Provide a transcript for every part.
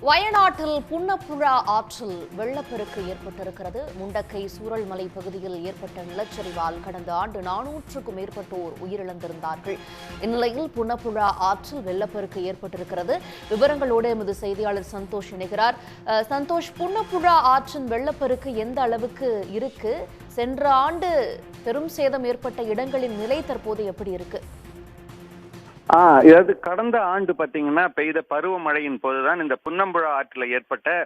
வயநாட்டில் புன்னப்புழா ஆற்றில் வெள்ளப்பெருக்கு ஏற்பட்டிருக்கிறது. முண்டக்கை சூரல்மலை பகுதியில் ஏற்பட்ட நிலச்சரிவால் கடந்த ஆண்டு 400க்கும் மேற்பட்டோர் உயிரிழந்திருந்தார்கள். இந்நிலையில் புன்னப்புழா ஆற்றில் வெள்ளப்பெருக்கு ஏற்பட்டிருக்கிறது. விவரங்களோடு எமது செய்தியாளர் சந்தோஷ் இணைகிறார். சந்தோஷ், புன்னப்புழா ஆற்றின் வெள்ளப்பெருக்கு எந்த அளவுக்கு இருக்கு? சென்ற ஆண்டு பெரும் சேதம் ஏற்பட்ட இடங்களின் நிலை தற்போது எப்படி இருக்கு? இதாவது கடந்த ஆண்டு பாத்தீங்கன்னா பெய்த பருவமழையின் போதுதான் இந்த புன்னம்புழா ஆற்றில் ஏற்பட்ட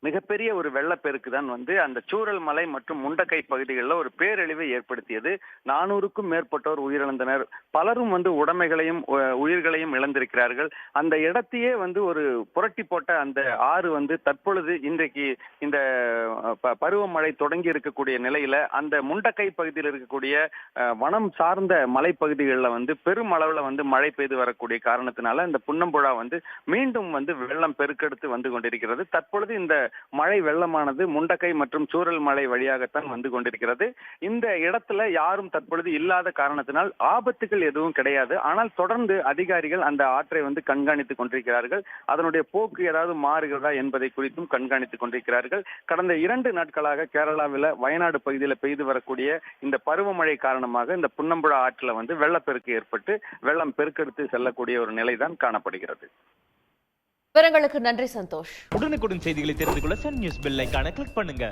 மிகப்பெரிய ஒரு வெள்ளப்பெருக்கு தான் அந்த சூரல் மலை மற்றும் முண்டக்கை பகுதிகளில் ஒரு பேரழிவை ஏற்படுத்தியது. 400க்கும் மேற்பட்டோர் உயிரிழந்தனர். பலரும் உடைமைகளையும் உயிர்களையும் இழந்திருக்கிறார்கள். அந்த இடத்தையே ஒரு புரட்டி போட்ட அந்த ஆறு தற்பொழுது இன்றைக்கு இந்த பருவமழை தொடங்கி இருக்கக்கூடிய நிலையில அந்த முண்டக்கை பகுதியில் இருக்கக்கூடிய வனம் சார்ந்த மலைப்பகுதிகளில் பெரும் அளவுல மழை பெய்து வரக்கூடிய காரணத்தினால இந்த புன்னம்புழா மீண்டும் வெள்ளம் பெருக்கெடுத்து வந்து கொண்டிருக்கிறது. தற்பொழுது இந்த மழை வெள்ளமானது முண்டக்கை மற்றும் சூரல் மலை வழியாகத்தான் வந்து கொண்டிருக்கிறது. இந்த இடத்துல யாரும் தற்பொழுது இல்லாத காரணத்தினால் ஆபத்துகள் எதுவும் கிடையாது. ஆனால் தொடர்ந்து அதிகாரிகள் அந்த ஆற்றை கண்காணித்துக் கொண்டிருக்கிறார்கள். அதனுடைய போக்கு ஏதாவது மாறுகிறதா என்பதை குறித்தும் கண்காணித்துக் கொண்டிருக்கிறார்கள். கடந்த 2 நாட்களாக கேரளாவில் வயநாடு பகுதியில் பெய்து வரக்கூடிய இந்த பருவமழை காரணமாக இந்த புன்னம்புழா ஆற்றில் வெள்ளப்பெருக்கு ஏற்பட்டு வெள்ளம் பெருக்கெடுத்து செல்லக்கூடிய ஒரு நிலைதான் காணப்படுகிறது. விவரங்களுக்கு நன்றி சந்தோஷ். உடனுக்குடன் செய்திகளை தெரிந்து கொள்ள சன் நியூஸ் பெல் ஐகானை கிளிக் பண்ணுங்க.